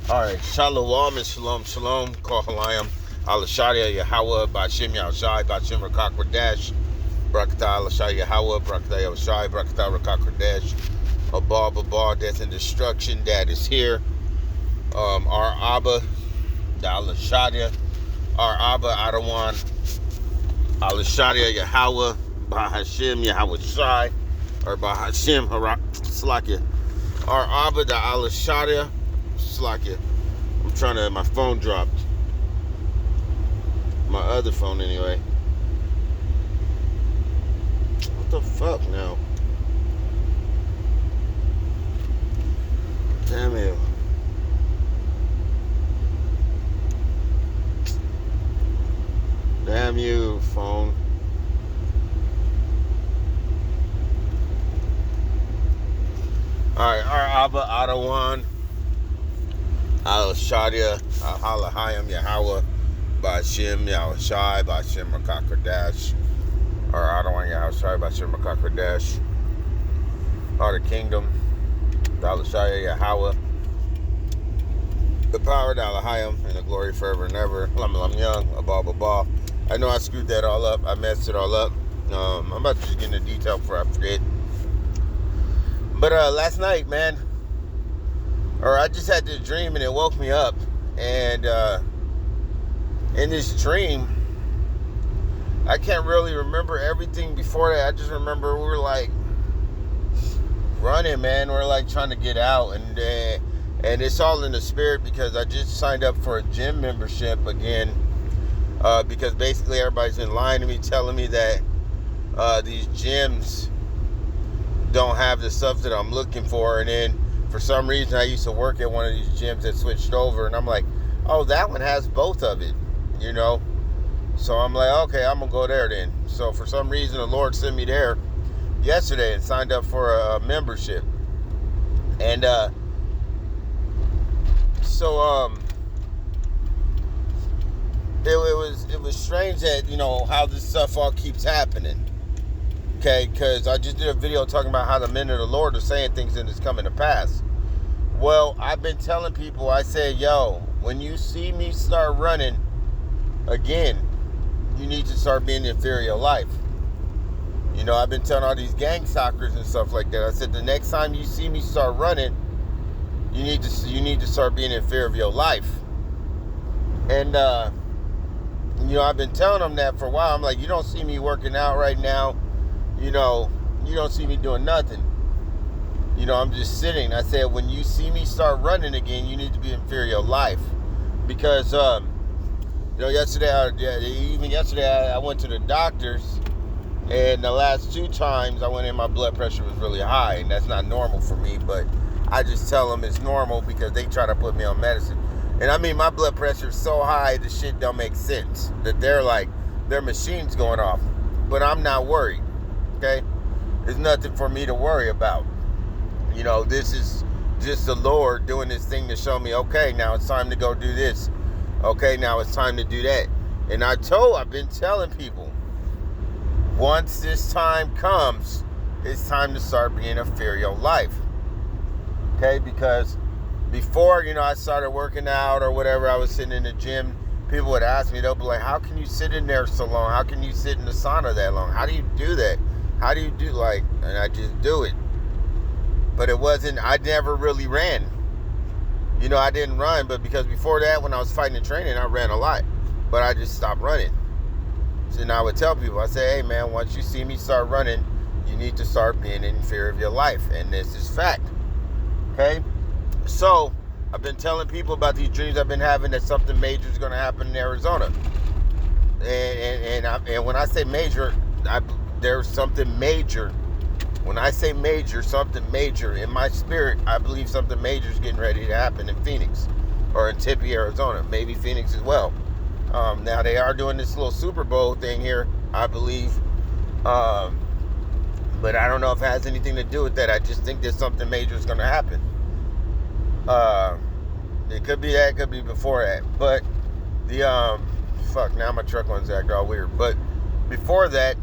All right, Shalom and Shalom Shalom, Kohalayim, Alashadia Yahweh, Bashim Yahushai, Bashim Rakakwadash, Brakata Alashai Yahweh, Brakata Yahushai, Brakata Rakakwadash, Abba, death and destruction that is here. Our Abba, the Alashadia, our Abba, Adawan, Alashadia Yahweh, Bahashim Yahushai, or Bahashim Slakia, our Abba, the Alashadia, Slakia. I'm trying to, my phone dropped. My other phone anyway. What the fuck now? Damn it. Damn you, phone. Alright, our Abba, Adawan, Al-Shadia, Al-Halahayim, Yahweh, Bashim, Yahushai, Bashim, Rakakwadash, or Adawan, Yahushai, Bashim, Rakakwadash, or the kingdom, the Al-Shadia, Yahweh, the power, the Alahayim, and the glory forever and ever. I'm young, Abba. I know I screwed that all up. I messed it all up. I'm about to just get into detail before I forget. But last night, man, I just had this dream and it woke me up. And in this dream, I can't really remember everything before that. I just remember we were like running, man. We're like trying to get out, and it's all in the spirit because I just signed up for a gym membership again. Because basically everybody's in line to me telling me that these gyms don't have the stuff that I'm looking for, and then for some reason I used to work at one of these gyms that switched over, and I'm like, oh, that one has both of it, you know. So I'm like, okay, I'm gonna go there then. So for some reason the Lord sent me there yesterday and signed up for a membership, and it was strange that, you know, how this stuff all keeps happening. Okay, because I just did a video talking about how the men of the Lord are saying things and it's coming to pass. Well, I've been telling people, I said, yo, when you see me start running again, you need to start being inferior life. You know, I've been telling all these gang stalkers and stuff like that. I said, the next time you see me start running, you need to start being in fear of your life. And you know, I've been telling them that for a while. I'm like, you don't see me working out right now. You know, you don't see me doing nothing. You know, I'm just sitting. I said, when you see me start running again, you need to be in fear of your life. Because, you know, yesterday I went to the doctor's, and the last 2 times I went in, my blood pressure was really high, and that's not normal for me, but I just tell them it's normal because they try to put me on medicine. And I mean, my blood pressure is so high, the shit don't make sense. That they're like, their machine's going off. But I'm not worried, okay? There's nothing for me to worry about. You know, this is just the Lord doing this thing to show me, okay, now it's time to go do this. Okay, now it's time to do that. And I've been telling people, once this time comes, it's time to start being a fear of life. Okay, because before, you know, I started working out or whatever, I was sitting in the gym, people would ask me, they'll be like, how can you sit in there so long? How can you sit in the sauna that long? How do you do that? How do you do, like, and I just do it. But it wasn't, I never really ran. You know, I didn't run, but because before that, when I was fighting and training, I ran a lot. But I just stopped running. So now I would tell people, I say, hey man, once you see me start running, you need to start being in fear of your life. And this is fact. Okay? So, I've been telling people about these dreams I've been having that something major is going to happen in Arizona. And when I say major, there's something major. When I say major, something major. In my spirit, I believe something major is getting ready to happen in Phoenix. Or in Tempe, Arizona. Maybe Phoenix as well. Now, they are doing this little Super Bowl thing here, I believe. But I don't know if it has anything to do with that. I just think that something major is going to happen. It could be that, it could be before that. But the now my truck one's acting all weird. But before that,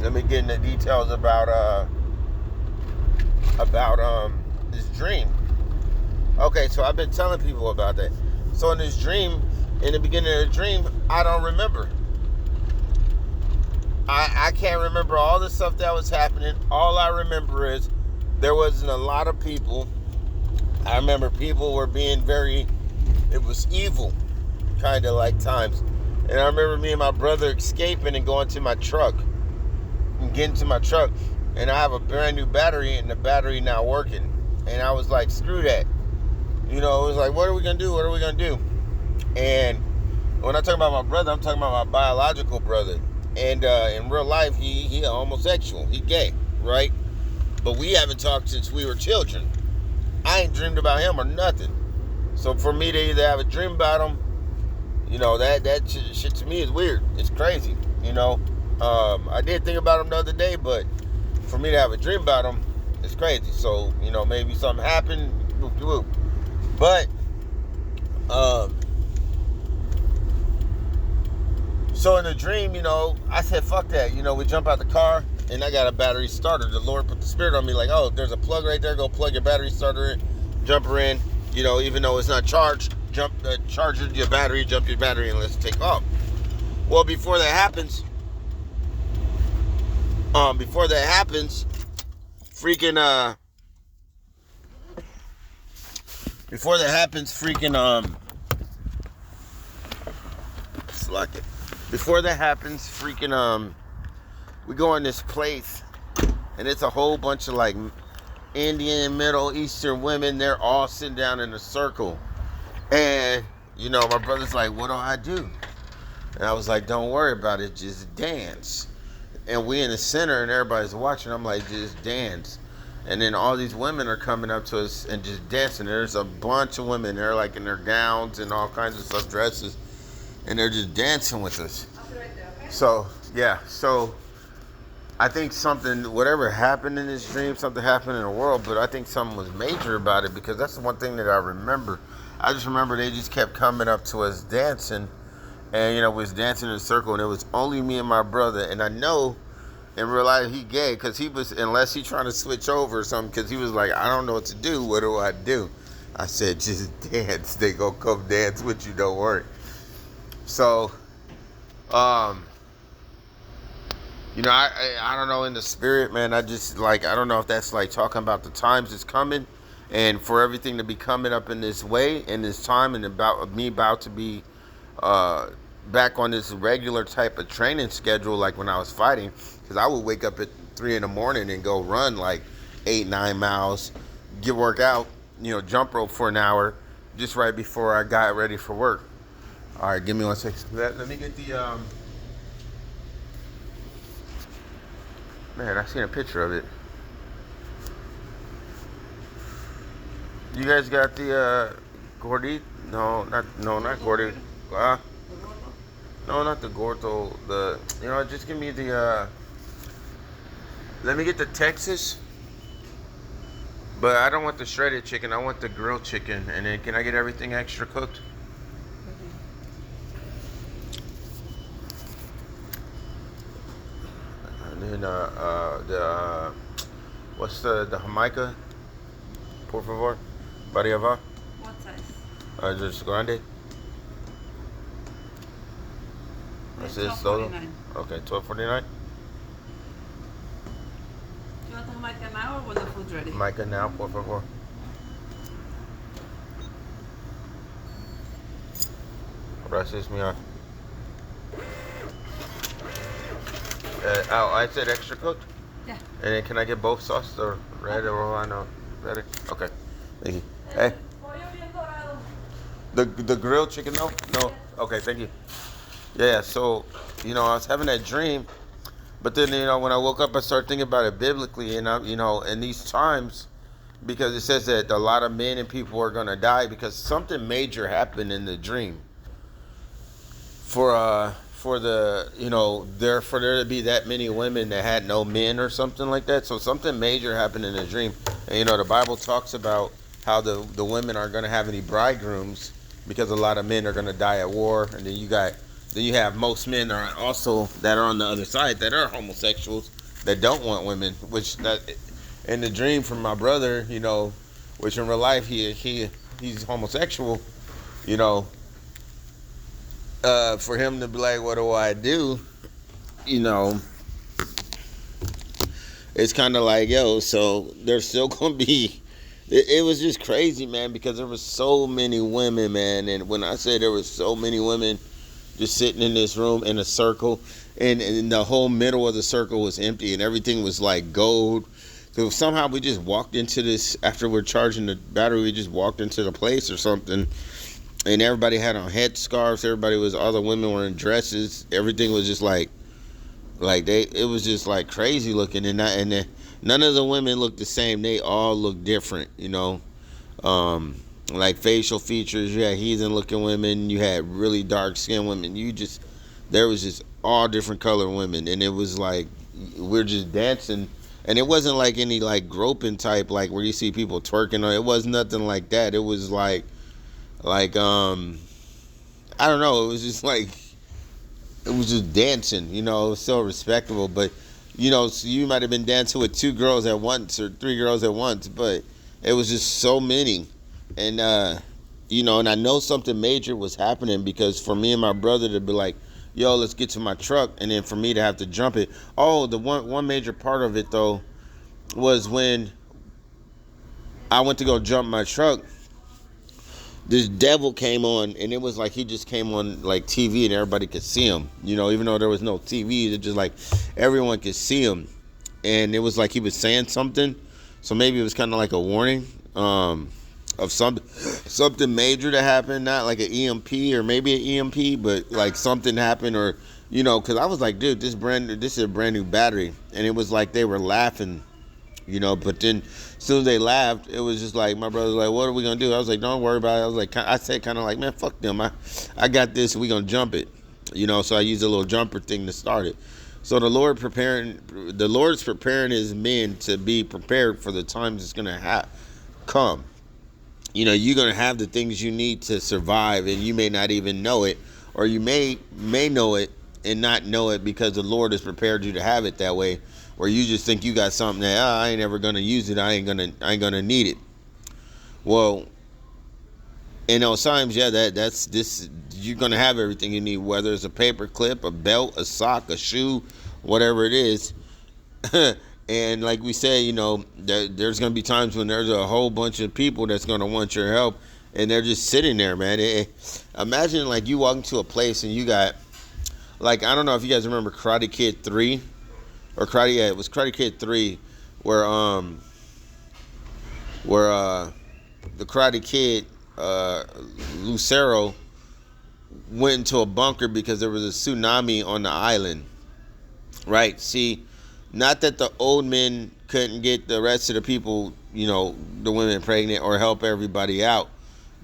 let me get into details about this dream. Okay, so I've been telling people about that. So in this dream, in the beginning of the dream, I don't remember. I can't remember all the stuff that was happening. All I remember is there wasn't a lot of people. I remember people were being it was evil, kind of like times. And I remember me and my brother escaping and going to my truck and getting to my truck. And I have a brand new battery and the battery not working. And I was like, screw that. You know, it was like, what are we going to do? What are we going to do? And when I talk about my brother, I'm talking about my biological brother. And in real life, he a homosexual. He gay, right? But we haven't talked since we were children. I ain't dreamed about him or nothing. So for me to either have a dream about him, you know, that shit to me is weird. It's crazy, you know. I did think about him the other day, but for me to have a dream about him, it's crazy. So, you know, maybe something happened. Whoop. But, so in the dream, you know, I said, fuck that. You know, we jump out the car, and I got a battery starter. The Lord put the spirit on me like, oh, there's a plug right there. Go plug your battery starter in, jump her in. You know, even though it's not charged, charge your battery, jump your battery, and let's take off. Well, before that happens, we go in this place, and it's a whole bunch of like Indian, Middle Eastern women. They're all sitting down in a circle. And, you know, my brother's like, what do I do? And I was like, don't worry about it, just dance. And we in the center and everybody's watching. I'm like, just dance. And then all these women are coming up to us and just dancing. There's a bunch of women. They're like in their gowns and all kinds of stuff, dresses. And they're just dancing with us. I'll be right there, okay? So, yeah. So, I think whatever happened in this dream, something happened in the world. But I think something was major about it, because that's the one thing that I remember. I just remember they just kept coming up to us dancing. And, you know, we was dancing in a circle, and it was only me and my brother. And I know in real life he gay, because he was, unless he trying to switch over or something, because he was like, I don't know what to do. What do I do? I said, just dance. They gonna come dance with you. Don't worry. So, you know, I don't know, in the spirit, man, I just, like, I don't know if that's, like, talking about the times that's coming, and for everything to be coming up in this way, in this time, and about to be back on this regular type of training schedule, like when I was fighting, because I would wake up at 3 in the morning and go run, like, 8-9 miles, work out, you know, jump rope for an hour, just right before I got ready for work. All right, give me 1 second. Let me get the, man, I seen a picture of it. You guys got the gordita? No, not gordita. No, not the gordo. You know, just give me the. Let me get the Texas. But I don't want the shredded chicken. I want the grilled chicken. And then, can I get everything extra cooked? And then what's the Jamaica? Por favor, variava. What size? Just grande. That's it, solo. Okay, $12.49. Do you want the Jamaica now or when the food's ready? Jamaica now, por favor. Gracias, mia. I said extra cooked? Yeah. And then can I get both sauce, the red or Romano? Ready? Okay. Thank you. Hey. The grilled chicken, though? No? Okay, thank you. Yeah, so, you know, I was having that dream, but then, you know, when I woke up, I started thinking about it biblically, and, you know, in these times, because it says that a lot of men and people are going to die because something major happened in the dream. For the, you know, for there to be that many women that had no men or something like that. So something major happened in the dream. And, you know, the Bible talks about how the women aren't going to have any bridegrooms because a lot of men are going to die at war. And then you have most men that are on the other side that are homosexuals that don't want women, which that in the dream from my brother, you know, which in real life he he's homosexual, you know, for him to be like, what do I do? You know, it's kind of like, yo, so there's still going to be, it was just crazy, man, because there was so many women, man. And when I say there was so many women just sitting in this room in a circle, and the whole middle of the circle was empty and everything was like gold. So somehow we just walked into this, after we're charging the battery, we just walked into the place or something. And everybody had on headscarves. All the women were in dresses. Everything was just like it was just like crazy looking. And none of the women looked the same. They all looked different, you know. Like facial features. You had heathen looking women. You had really dark skinned women. There was just all different color women. And it was like, we're just dancing. And it wasn't like any like groping type, like where you see people twerking. It was nothing like that. It was like I don't know. It was just like, it was just dancing, you know. It was so respectable. But, you know, so you might have been dancing with 2 girls at once or 3 girls at once, but it was just so many. And, you know, and I know something major was happening, because for me and my brother to be like, yo, let's get to my truck, and then for me to have to jump it. Oh, the one major part of it, though, was when I went to go jump my truck, this devil came on, and it was like he just came on like TV and everybody could see him. You know, even though there was no TV, it just like everyone could see him. And it was like he was saying something. So maybe it was kind of like a warning of something major to happen, not like an EMP or maybe an EMP, but like something happened, or, you know, because I was like, dude, this is a brand new battery. And it was like they were laughing, you know, but then as soon as they laughed, it was just like, my brother was like, what are we going to do? I was like, don't worry about it. I was like, I said kind of like, man, fuck them. I got this. We going to jump it, you know? So I used a little jumper thing to start it. So the Lord's preparing his men to be prepared for the times it's going to come. You know, you're going to have the things you need to survive, and you may not even know it, or you may know it and not know it, because the Lord has prepared you to have it that way. Or you just think you got something that, I ain't ever gonna use it. I ain't gonna need it. Well, in those times, yeah, that's this. You're gonna have everything you need, whether it's a paper clip, a belt, a sock, a shoe, whatever it is. And like we say, you know, there's gonna be times when there's a whole bunch of people that's gonna want your help, and they're just sitting there, man. Imagine like you walk into a place and you got, like, I don't know if you guys remember Karate Kid 3. Or it was Karate Kid 3, where the Karate Kid, Lucero, went into a bunker because there was a tsunami on the island, right? See, not that the old men couldn't get the rest of the people, you know, the women pregnant or help everybody out.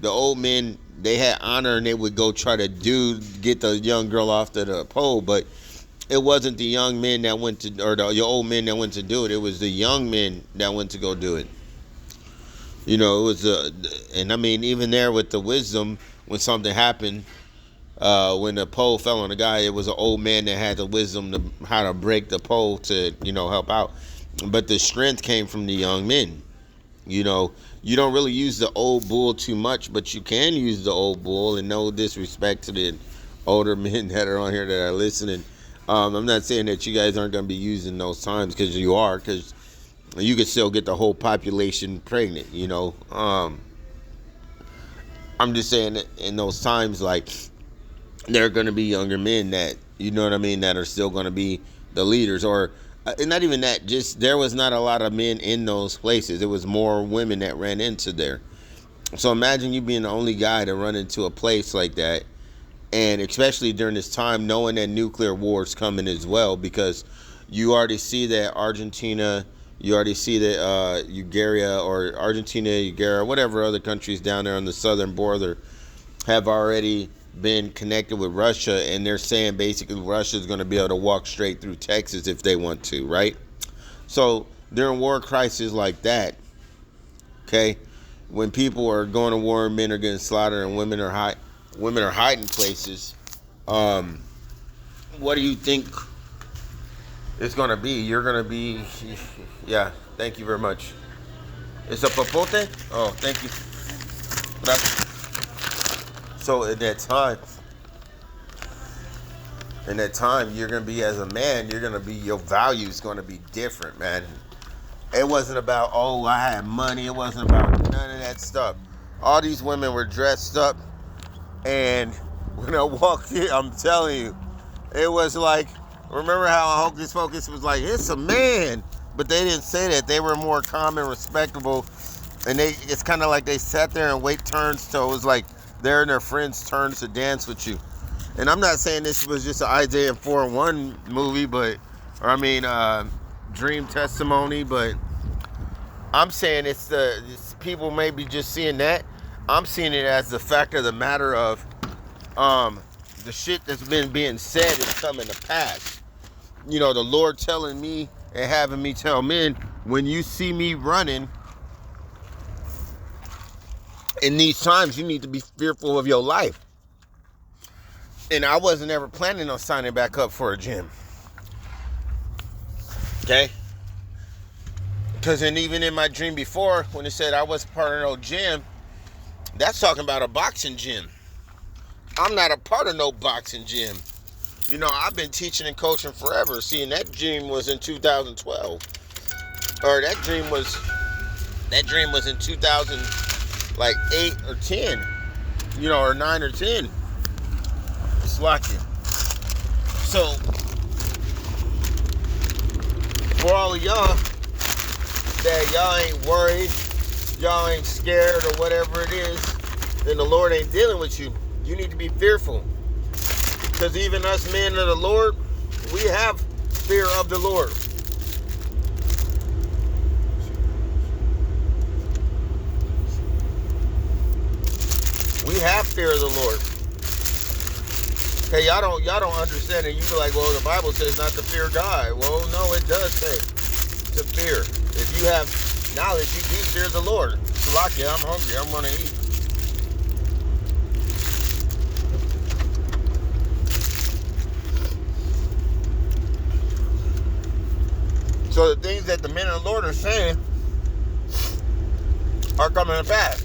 The old men, they had honor, and they would go try to get the young girl off to the pole, but it wasn't the young men that went to, or the old men that went to do it. It was the young men that went to go do it. You know, it was and I mean, even there with the wisdom, when something happened, when the pole fell on the guy, it was an old man that had the wisdom to how to break the pole to, you know, help out. But the strength came from the young men. You know, you don't really use the old bull too much, but you can use the old bull. And no disrespect to the older men that are on here that are listening. I'm not saying that you guys aren't going to be using those times, because you are, because you could still get the whole population pregnant, you know. I'm just saying that in those times, like, there are going to be younger men that, you know what I mean, that are still going to be the leaders. Or not even that, just there was not a lot of men in those places. It was more women that ran into there. So imagine you being the only guy to run into a place like that. And especially during this time, knowing that nuclear war is coming as well, because you already see that Argentina, you already see that Uruguay, whatever other countries down there on the southern border have already been connected with Russia, and they're saying basically Russia is going to be able to walk straight through Texas if they want to, right? So during war crises like that, okay, when people are going to war, men are getting slaughtered, and women are hiding places, what do you think it's going to be? You're going to be, yeah, thank you very much. It's a popote? Oh, thank you. So in that time, you're gonna be, as a man, your value's gonna be different, man. It wasn't about, oh, I had money. It wasn't about none of that stuff. All these women were dressed up, and when I walked in, I'm telling you, it was like, remember how Hocus Pocus was like, it's a man, but they didn't say that. They were more calm and respectable, and it's kind of like they sat there and wait turns till it was like they're in their friends' turns to dance with you. And I'm not saying this was just an Isaiah 4:1 movie, dream testimony, but I'm saying it's people may be just seeing that. I'm seeing it as the fact of the matter of the shit that's been being said is coming to pass. You know, the Lord telling me and having me tell men, when you see me running in these times, you need to be fearful of your life. And I wasn't ever planning on signing back up for a gym. Okay? Because even in my dream before, when it said I wasn't part of no gym, that's talking about a boxing gym. I'm not a part of no boxing gym. You know, I've been teaching and coaching forever. Seeing that dream was in 2012. Or that dream was in 2008 or 10. You know, or 9 or 10. It's lucky. So, for all of y'all that y'all ain't worried, y'all ain't scared or whatever it is, then the Lord ain't dealing with you. You need to be fearful. Because even us men of the Lord, we have fear of the Lord. We have fear of the Lord. Okay, y'all don't understand it. You be like, well, the Bible says not to fear God. Well, no, it does say to fear. If you have knowledge, you do fear the Lord. Salakia, I'm hungry. I'm going to eat. So the things that the men of the Lord are saying are coming to pass.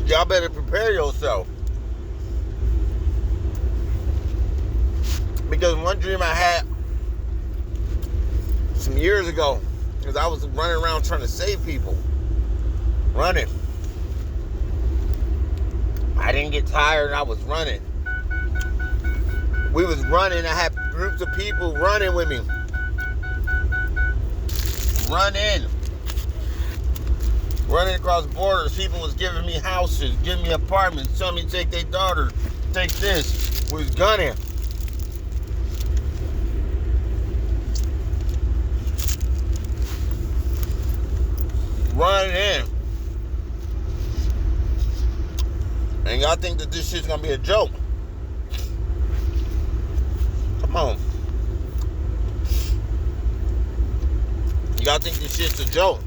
Y'all better prepare yourself. Because one dream I had some years ago, because I was running around trying to save people. Running. I didn't get tired, I was running. We was running, I had groups of people running with me. Running across borders. People was giving me houses, giving me apartments, telling me to take their daughter, take this. We was gunning. Running in. And y'all think that this shit's gonna be a joke. Come on. Y'all think this shit's a joke.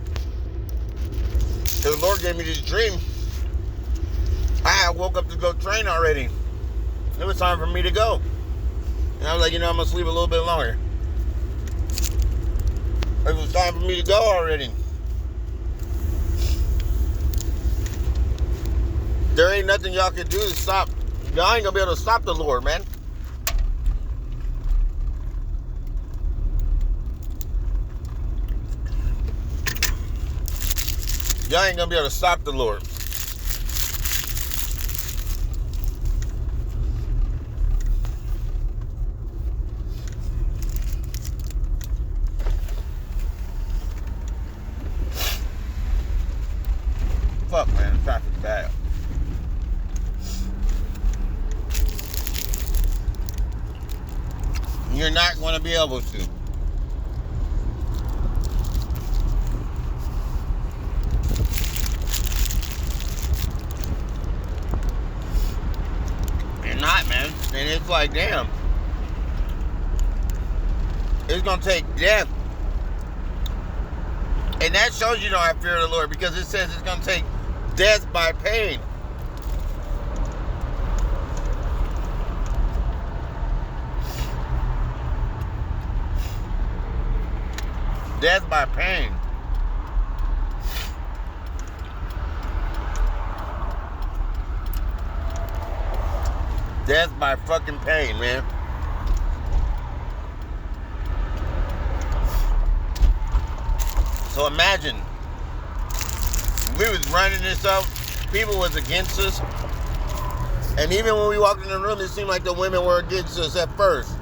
Because the Lord gave me this dream. I had woke up to go train already. It was time for me to go. And I was like, I'm going to sleep a little bit longer. It was time for me to go already. There ain't nothing y'all can do to stop. Y'all ain't going to be able to stop the Lord, man. Y'all ain't going to be able to stop the Lord. Fuck, man, the traffic's bad. You're not going to be able to. You're not, man. And it's like, damn. It's going to take death. And that shows you don't have fear of the Lord, because it says it's going to take death by pain. Death by pain. Death by fucking pain, man. So imagine, we was running this up, people was against us, and even when we walked in the room, it seemed like the women were against us at first.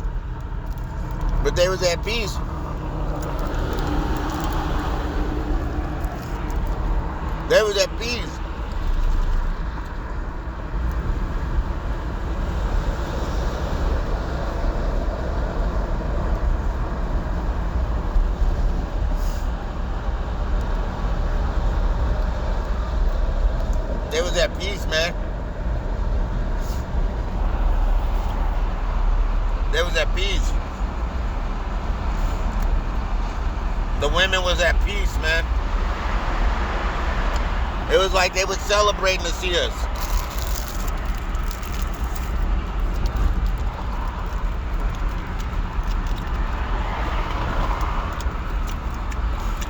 But they was at peace. They was at peace. They was at peace, man. They was at peace. The women was at peace, man. It was like they was celebrating to see us.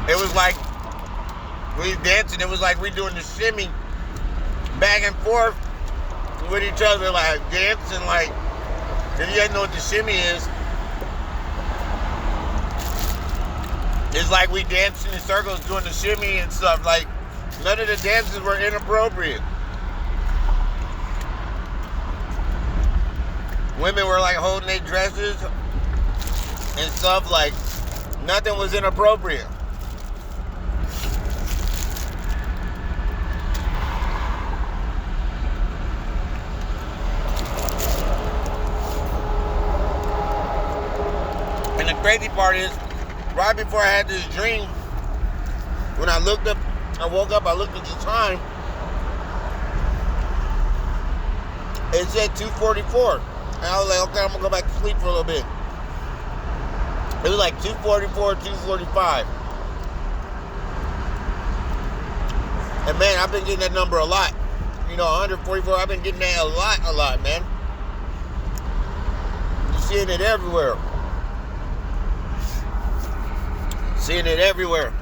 It was like we dancing. It was like we doing the shimmy back and forth with each other, like dancing. Like, if you guys know what the shimmy is, it's like we dancing in circles doing the shimmy and stuff. Like, none of the dances were inappropriate. Women were like holding their dresses and stuff. Like, nothing was inappropriate. And the crazy part is, right before I had this dream, when I looked up, I woke up, I looked at the time, it said 2:44. And I was like, okay, I'm gonna go back to sleep for a little bit. It was like 2:44, 2:45. And man, I've been getting that number a lot. You know, 144, I've been getting that a lot, man. You're seeing it everywhere. Seeing it everywhere.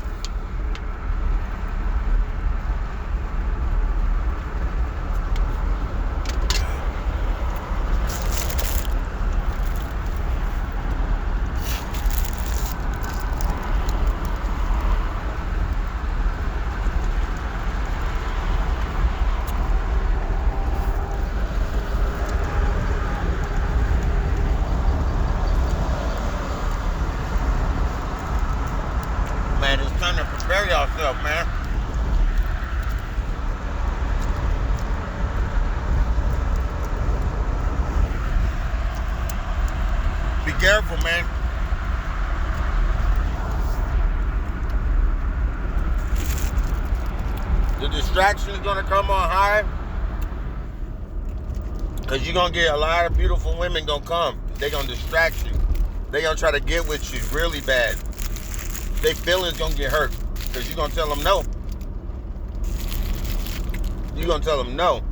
Man, it's time to prepare yourself, man. Be careful, man. The distraction is gonna come on high, because you're gonna get a lot of beautiful women gonna come. They're gonna distract you. They're gonna try to get with you really bad. Their feelings gonna get hurt because you're gonna tell them no. You're gonna tell them no.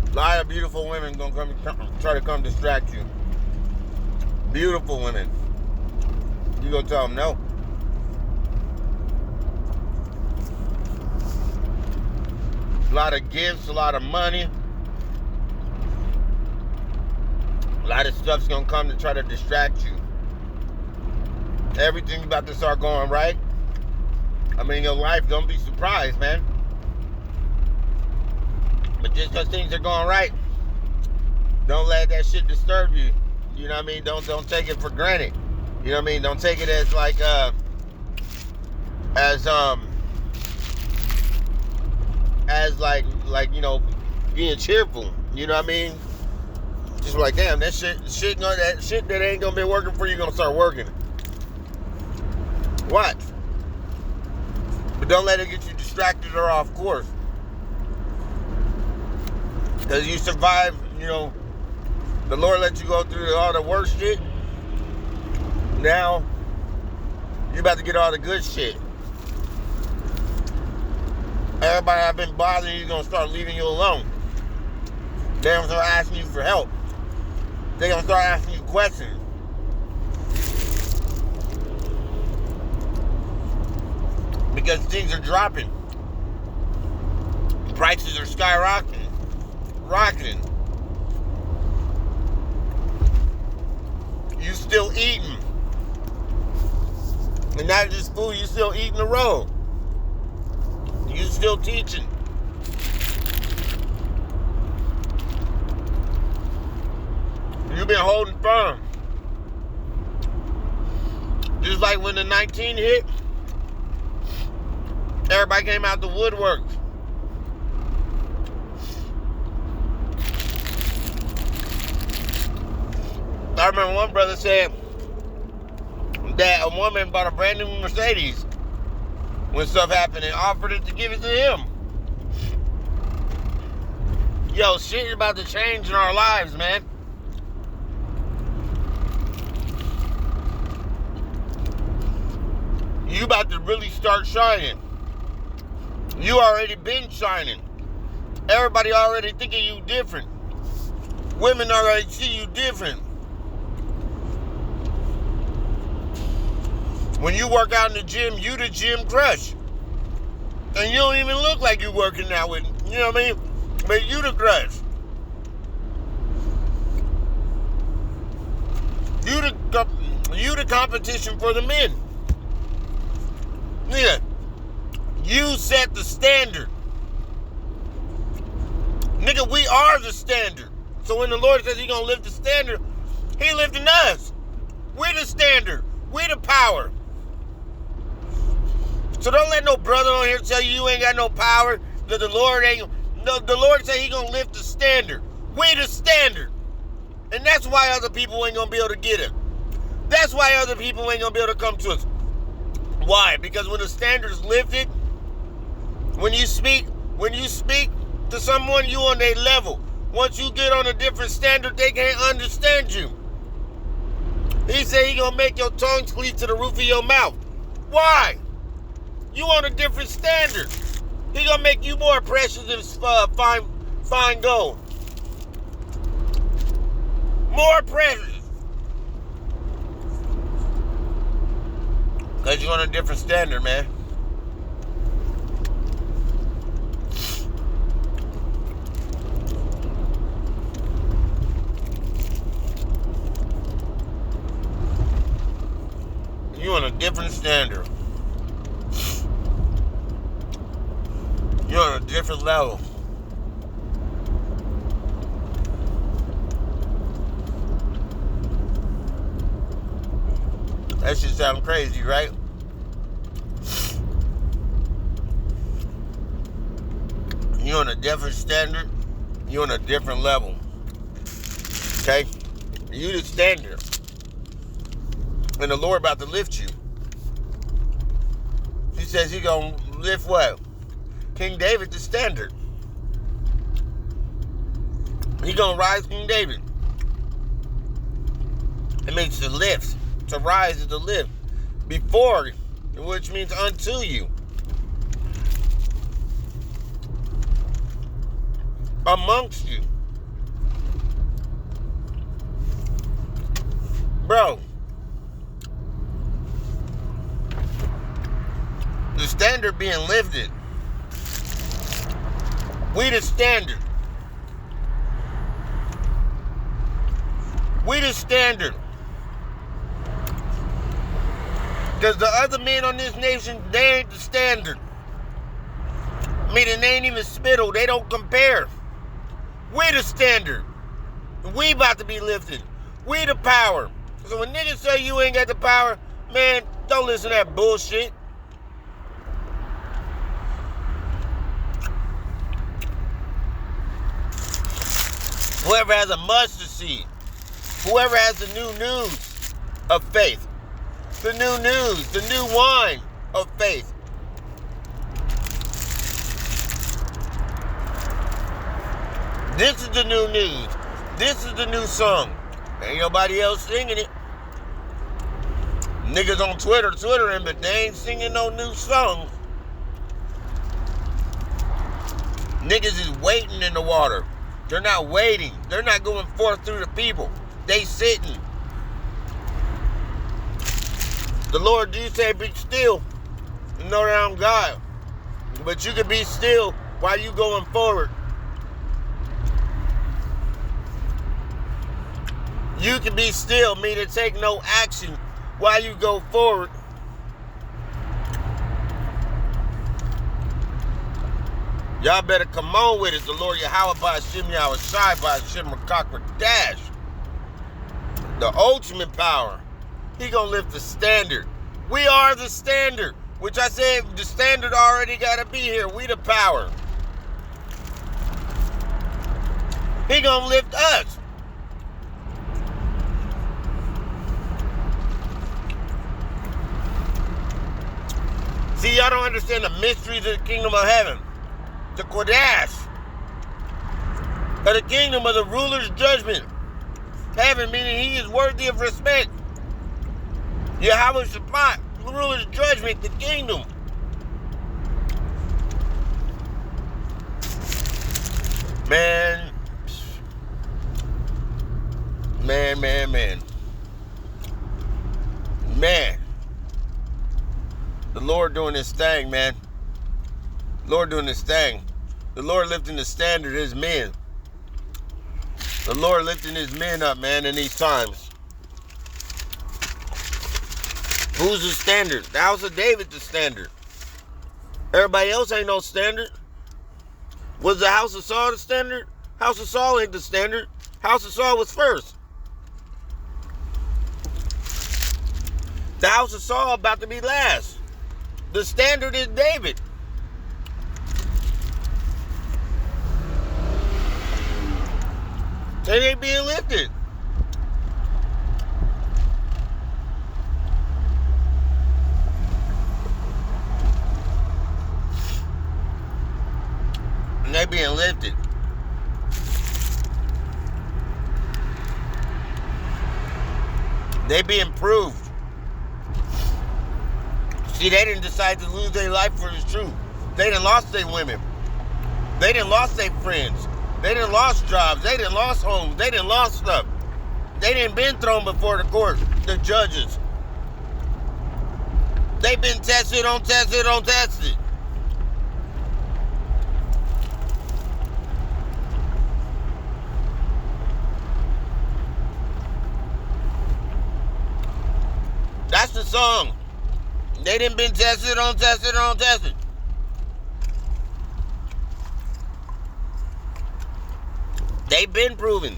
A lot of beautiful women gonna try to come distract you. Beautiful women. You gonna tell them no. A lot of gifts, a lot of money. A lot of stuff's gonna come to try to distract you. Everything about to start going right. I mean, your life, don't be surprised, man. But just because things are going right, don't let that shit disturb you. You know what I mean? Don't take it for granted. You know what I mean? Don't take it as like you know, being cheerful. You know what I mean? Just like, damn, that shit that ain't gonna be working for you gonna start working. Watch. But don't let it get you distracted or off course. Because you survive, you know, the Lord let you go through all the worst shit. Now, you about to get all the good shit. Everybody I've been bothering you gonna start leaving you alone. They're going to start asking you for help. They're going to start asking you questions. Because things are dropping. Prices are skyrocketing. Rocketing. You still eating. And not just food, you still eating the road. You still teaching. You've been holding firm. Just like when the 19 hit, everybody came out the woodwork. I remember one brother said that a woman bought a brand new Mercedes when stuff happened and offered it to give it to him. Yo, shit is about to change in our lives, man. You about to really start shining. You already been shining. Everybody already thinking you different. Women already see you different. When you work out in the gym, you the gym crush. And you don't even look like you working out with, you know what I mean? But you the crush. You the competition for the men. Yeah. You set the standard. Nigga, we are the standard. So when the Lord says He gonna lift the standard, He lifting us. We the standard. We the power. So don't let no brother on here tell you ain't got no power, that the Lord ain't. No, the Lord said He gonna lift the standard. We the standard. And that's why other people ain't gonna be able to get it. That's why other people ain't gonna be able to come to us. Why? Because when the standard is lifted, when you speak to someone, you on their level. Once you get on a different standard, they can't understand you. He said He gonna make your tongue cleave to the roof of your mouth. Why? You on a different standard. He gonna make you more precious than fine gold. More precious. Because you're on a different standard, man. You're on a different standard. You're on a different level. That shit sound crazy, right? You're on a different standard. You're on a different level. Okay? You the standard. And the Lord about to lift you. He says He gonna lift what? King David the standard. He gonna rise King David. It means to lift. To rise is to lift. Before, which means unto you. Amongst you. Bro. The standard being lifted. We the standard. We the standard. Because the other men on this nation, they ain't the standard. Meaning they ain't even spittle. They don't compare. We the standard. We about to be lifted. We the power. So when niggas say you ain't got the power, man, don't listen to that bullshit. Whoever has a mustard seed, whoever has the new news of faith, the new news, the new wine of faith. This is the new news. This is the new song. Ain't nobody else singing it. Niggas on Twittering, but they ain't singing no new songs. Niggas is waiting in the water. They're not waiting. They're not going forth through the people. They sitting. The Lord do say, be still and know that I'm God. But you can be still while you going forward. You can be still, meaning take no action while you go forward. Y'all better come on with it. The Lord Yahweh by Hashem Yahweh Shai by Hashem Rakakra Dash. The ultimate power. He gonna lift the standard. We are the standard. Which I said the standard already gotta be here. We the power. He gonna lift us. See, y'all don't understand the mysteries of the kingdom of heaven. The Kodash. Of the kingdom of the ruler's judgment. Heaven, meaning he is worthy of respect. Yahweh Shabbat, the ruler's judgment, the kingdom. Man. Man. The Lord doing this thing, man. Lord doing this thing. The Lord lifting the standard of his men. The Lord lifting his men up, man, in these times. Who's the standard? The house of David the standard. Everybody else ain't no standard. Was the house of Saul the standard? House of Saul ain't the standard. House of Saul was first. The house of Saul about to be last. The standard is David. They ain't being lifted. And they being lifted. They being proved. See, they didn't decide to lose their life for the truth. They done lost their women. They done lost their friends. They done lost jobs. They done lost homes. They done lost stuff. They done been thrown before the court, the judges. They been tested on tested on tested. That's the song. They done been tested on tested on tested. They've been proven.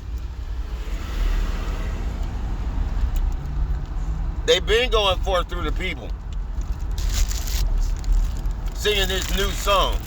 They've been going forth through the people. Singing this new song.